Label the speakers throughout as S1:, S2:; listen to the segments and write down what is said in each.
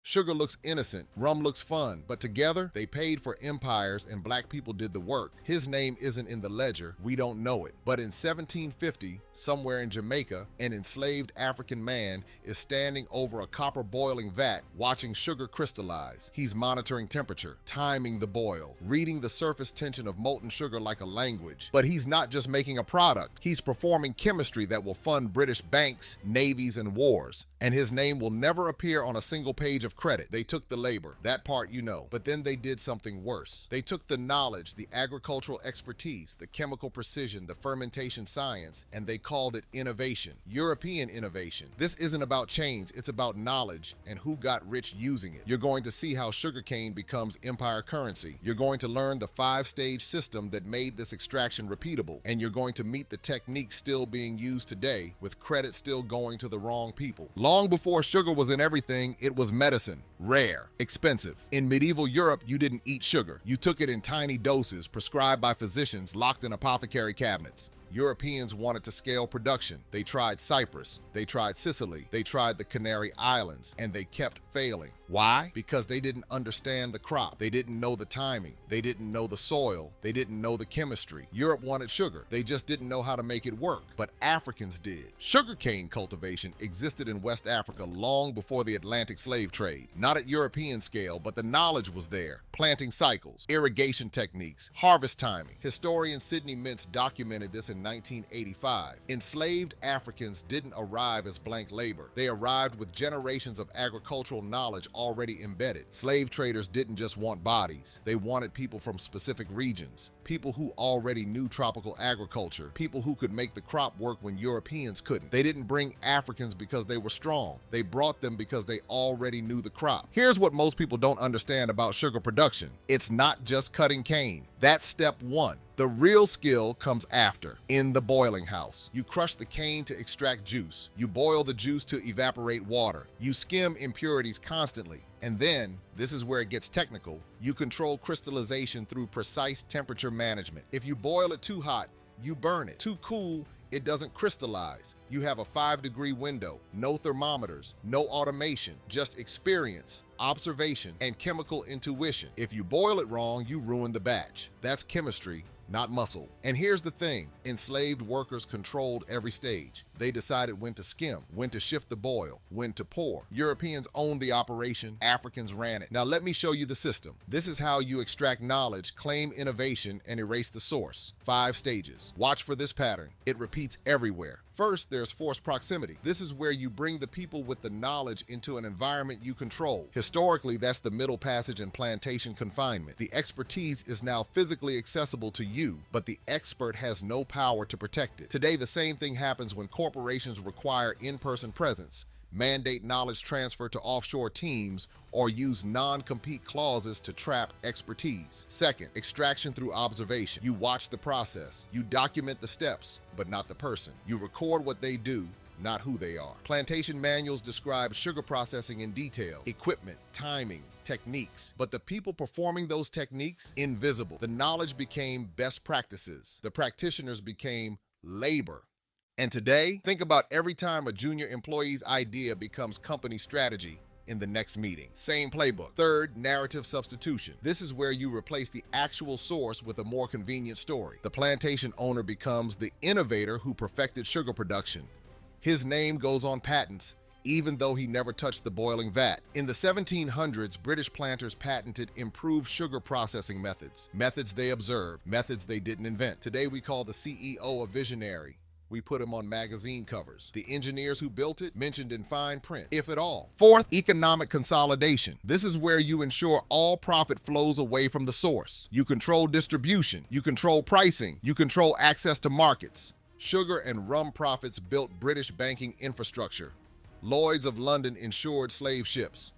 S1: Sugar looks innocent, rum looks fun, but together they paid for empires and black people did the work. His name isn't in the ledger, we don't know it. But in 1750, somewhere in Jamaica, an enslaved African man is standing over a copper boiling vat watching sugar crystallize. He's monitoring temperature, timing the boil, reading the surface tension of molten sugar like a language. But he's not just making a product, he's performing chemistry that will fund British banks, navies, and wars. And his name will never appear on a single page of credit. They took the labor, that part you know, but then they did something worse. They took the knowledge, the agricultural expertise, the chemical precision, the fermentation science, and they called it innovation, European innovation. This isn't about chains, it's about knowledge and who got rich using it. You're going to see how sugarcane becomes empire currency. You're going to learn the 5-stage system that made this extraction repeatable, and you're going to meet the techniques still being used today with credit still going to the wrong people. Long before sugar was in everything, it was medicine. Rare, expensive. In medieval Europe, you didn't eat sugar. You took it in tiny doses prescribed by physicians locked in apothecary cabinets. Europeans wanted to scale production. They tried Cyprus, they tried Sicily, they tried the Canary Islands, and they kept failing. Why? Because they didn't understand the crop. They didn't know the timing. They didn't know the soil. They didn't know the chemistry. Europe wanted sugar. They just didn't know how to make it work. But Africans did. Sugarcane cultivation existed in West Africa long before the Atlantic slave trade. Not at European scale, but the knowledge was there. Planting cycles, irrigation techniques, harvest timing. Historian Sidney Mintz documented this in 1985. Enslaved Africans didn't arrive as blank labor. They arrived with generations of agricultural knowledge already embedded. Slave traders didn't just want bodies. They wanted people from specific regions. People who already knew tropical agriculture. People who could make the crop work when Europeans couldn't. They didn't bring Africans because they were strong. They brought them because they already knew the crop. Here's what most people don't understand about sugar production. It's not just cutting cane. That's step one. The real skill comes after, in the boiling house. You crush the cane to extract juice. You boil the juice to evaporate water. You skim impurities constantly. And then, this is where it gets technical, you control crystallization through precise temperature management. If you boil it too hot, you burn it. Too cool, it doesn't crystallize. You have a 5-degree window, no thermometers, no automation, just experience, observation, and chemical intuition. If you boil it wrong, you ruin the batch. That's chemistry, not muscle. And here's the thing, enslaved workers controlled every stage. They decided when to skim, when to shift the boil, when to pour. Europeans owned the operation, Africans ran it. Now let me show you the system. This is how you extract knowledge, claim innovation, and erase the source. 5 stages. Watch for this pattern. It repeats everywhere. First, there's forced proximity. This is where you bring the people with the knowledge into an environment you control. Historically, that's the Middle Passage and plantation confinement. The expertise is now physically accessible to you, but the expert has no power to protect it. Today, the same thing happens when corporations require in-person presence, mandate knowledge transfer to offshore teams, or use non-compete clauses to trap expertise. Second, extraction through observation. You watch the process. You document the steps, but not the person. You record what they do, not who they are. Plantation manuals describe sugar processing in detail, equipment, timing, techniques, but the people performing those techniques, invisible. The knowledge became best practices. The practitioners became labor. And today, think about every time a junior employee's idea becomes company strategy in the next meeting. Same playbook. Third, narrative substitution. This is where you replace the actual source with a more convenient story. The plantation owner becomes the innovator who perfected sugar production. His name goes on patents, even though he never touched the boiling vat. In the 1700s, British planters patented improved sugar processing methods. Methods they observed, methods they didn't invent. Today we call the CEO a visionary. We put him on magazine covers. The engineers who built it mentioned in fine print, if at all. Fourth, economic consolidation. This is where you ensure all profit flows away from the source. You control distribution, you control pricing, you control access to markets. Sugar and rum profits built British banking infrastructure. Lloyd's of London insured slave ships.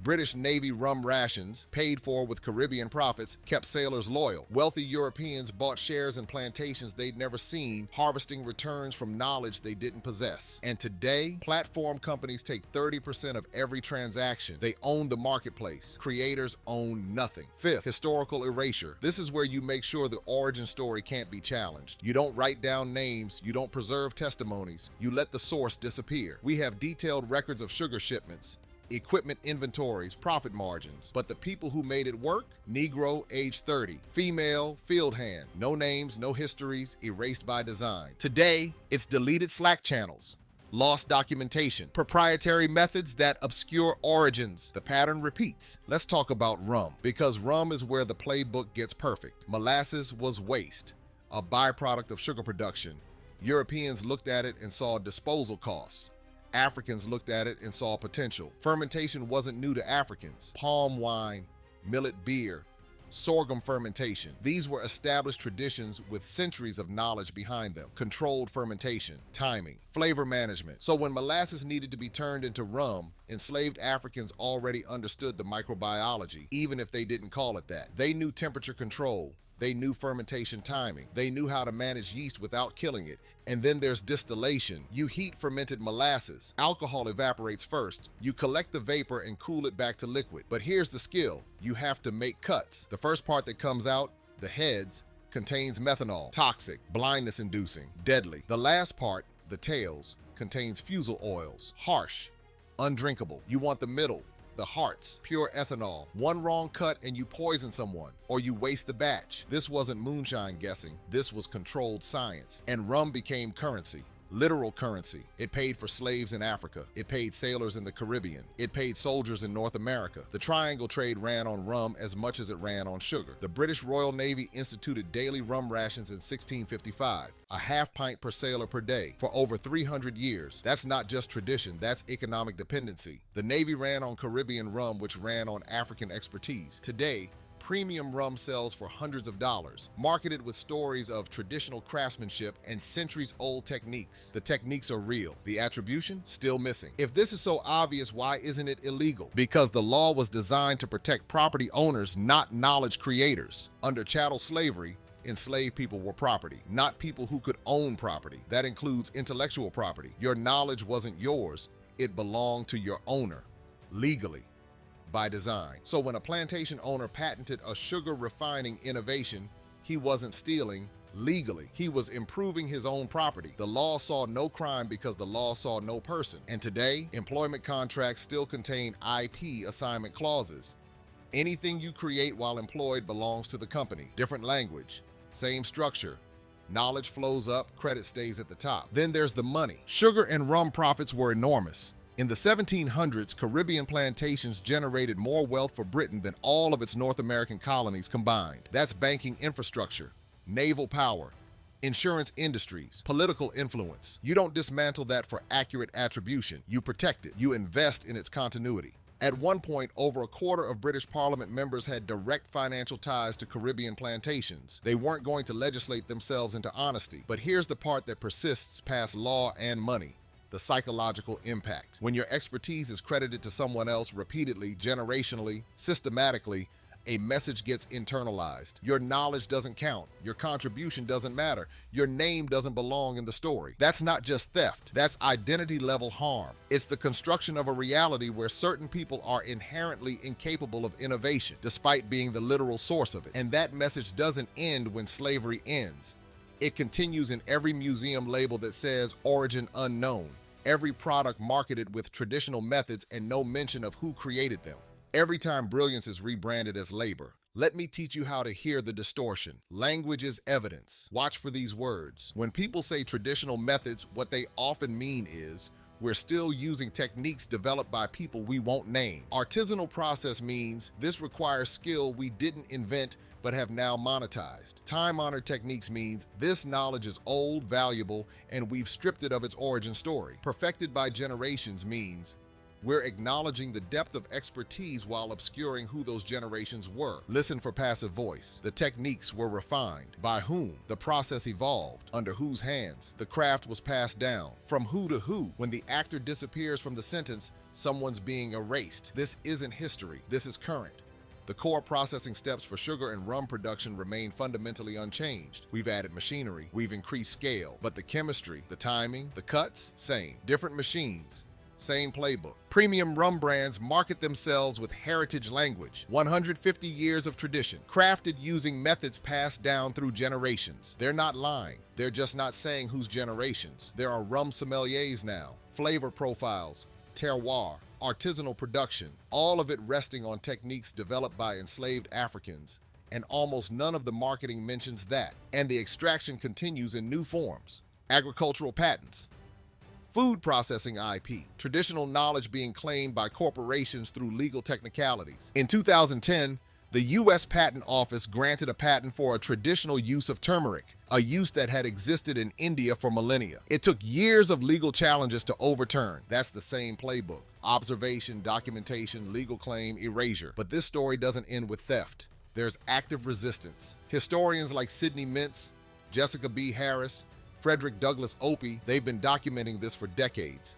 S1: British Navy rum rations, paid for with Caribbean profits, kept sailors loyal. Wealthy Europeans bought shares in plantations they'd never seen, harvesting returns from knowledge they didn't possess. And today, platform companies take 30% of every transaction. They own the marketplace. Creators own nothing. Fifth, historical erasure. This is where you make sure the origin story can't be challenged. You don't write down names, you don't preserve testimonies, you let the source disappear. We have detailed records of sugar shipments, equipment inventories, profit margins. But the people who made it work? Negro, age 30. Female, field hand. No names, no histories, erased by design. Today, it's deleted Slack channels, lost documentation, proprietary methods that obscure origins. The pattern repeats. Let's talk about rum, because rum is where the playbook gets perfect. Molasses was waste, a byproduct of sugar production. Europeans looked at it and saw disposal costs. Africans looked at it and saw potential. Fermentation wasn't new to Africans. Palm wine, millet beer, sorghum fermentation. These were established traditions with centuries of knowledge behind them. Controlled fermentation, timing, flavor management. So when molasses needed to be turned into rum, enslaved Africans already understood the microbiology, even if they didn't call it that. They knew temperature control. They knew fermentation timing. They knew how to manage yeast without killing it. And then there's distillation. You heat fermented molasses. Alcohol evaporates first. You collect the vapor and cool it back to liquid. But here's the skill. You have to make cuts. The first part that comes out, the heads, contains methanol, toxic, blindness-inducing, deadly. The last part, the tails, contains fusel oils, harsh, undrinkable. You want the middle, the hearts, pure ethanol. One wrong cut and you poison someone, or you waste the batch. This wasn't moonshine guessing. This was controlled science. And rum became currency. Literal currency. It paid for slaves in Africa. It paid sailors in the Caribbean. It paid soldiers in North America. The triangle trade ran on rum as much as it ran on sugar. The British Royal Navy instituted daily rum rations in 1655, a half pint per sailor per day, for over 300 years. That's not just tradition, that's economic dependency. The Navy ran on Caribbean rum, which ran on African expertise. Today, premium rum sells for hundreds of dollars, marketed with stories of traditional craftsmanship and centuries-old techniques. The techniques are real. The attribution, still missing. If this is so obvious, why isn't it illegal? Because the law was designed to protect property owners, not knowledge creators. Under chattel slavery, enslaved people were property, not people who could own property. That includes intellectual property. Your knowledge wasn't yours. It belonged to your owner, legally, by design. So when a plantation owner patented a sugar refining innovation, he wasn't stealing legally. He was improving his own property. The law saw no crime because the law saw no person. And today, employment contracts still contain IP assignment clauses. Anything you create while employed belongs to the company. Different language, same structure. Knowledge flows up, credit stays at the top. Then there's the money. Sugar and rum profits were enormous. In the 1700s, Caribbean plantations generated more wealth for Britain than all of its North American colonies combined. That's banking infrastructure, naval power, insurance industries, political influence. You don't dismantle that for accurate attribution. You protect it. You invest in its continuity. At one point, over a quarter of British Parliament members had direct financial ties to Caribbean plantations. They weren't going to legislate themselves into honesty. But here's the part that persists past law and money. The psychological impact. When your expertise is credited to someone else repeatedly, generationally, systematically, a message gets internalized. Your knowledge doesn't count. Your contribution doesn't matter. Your name doesn't belong in the story. That's not just theft. That's identity-level harm. It's the construction of a reality where certain people are inherently incapable of innovation, despite being the literal source of it. And that message doesn't end when slavery ends. It continues in every museum label that says origin unknown. Every product marketed with traditional methods and no mention of who created them. Every time brilliance is rebranded as labor. Let me teach you how to hear the distortion. Language is evidence. Watch for these words. When people say traditional methods, what they often mean is, we're still using techniques developed by people we won't name. Artisanal process means this requires skill we didn't invent but have now monetized. Time-honored techniques means this knowledge is old, valuable, and we've stripped it of its origin story. Perfected by generations means we're acknowledging the depth of expertise while obscuring who those generations were. Listen for passive voice. The techniques were refined. By whom? The process evolved. Under whose hands? The craft was passed down. From who to who? When the actor disappears from the sentence, someone's being erased. This isn't history. This is current. The core processing steps for sugar and rum production remain fundamentally unchanged. We've added machinery, we've increased scale, but the chemistry, the timing, the cuts, same. Different machines, same playbook. Premium rum brands market themselves with heritage language, 150 years of tradition, crafted using methods passed down through generations. They're not lying, they're just not saying whose generations. There are rum sommeliers now, flavor profiles, terroir, artisanal production, all of it resting on techniques developed by enslaved Africans, and almost none of the marketing mentions that. And the extraction continues in new forms. Agricultural patents, food processing IP, traditional knowledge being claimed by corporations through legal technicalities. In 2010, the U.S. Patent Office granted a patent for a traditional use of turmeric, a use that had existed in India for millennia. It took years of legal challenges to overturn. That's the same playbook: observation, documentation, legal claim, erasure. But this story doesn't end with theft. There's active resistance. Historians like Sidney Mintz, Jessica B. Harris, Frederick Douglass Opie, they've been documenting this for decades.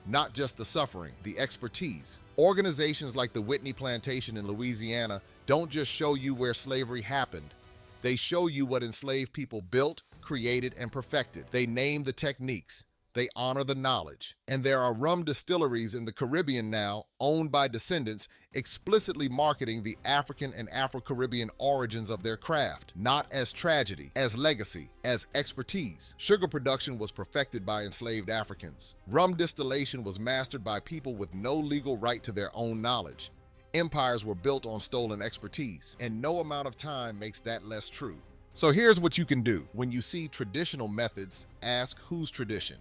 S1: Not just the suffering, the expertise. Organizations like the Whitney Plantation in Louisiana don't just show you where slavery happened. They show you what enslaved people built, created, and perfected. They name the techniques. They honor the knowledge. And there are rum distilleries in the Caribbean now, owned by descendants, explicitly marketing the African and Afro-Caribbean origins of their craft, not as tragedy, as legacy, as expertise. Sugar production was perfected by enslaved Africans. Rum distillation was mastered by people with no legal right to their own knowledge. Empires were built on stolen expertise, and no amount of time makes that less true. So here's what you can do. When you see traditional methods, ask whose tradition.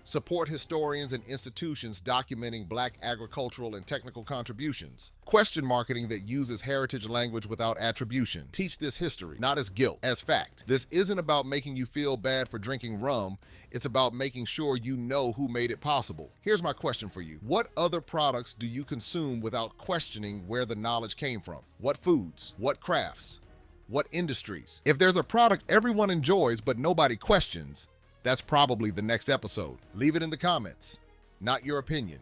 S1: Support historians and institutions documenting Black agricultural and technical contributions. Question marketing that uses heritage language without attribution. Teach this history, not as guilt, as fact. This isn't about making you feel bad for drinking rum. It's about making sure you know who made it possible. Here's my question for you. What other products do you consume without questioning where the knowledge came from? What foods? What crafts? What industries? If there's a product everyone enjoys but nobody questions, that's probably the next episode. Leave it in the comments. Not your opinion,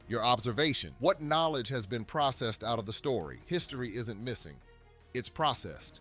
S1: your observation. What knowledge has been processed out of the story? History isn't missing. It's processed.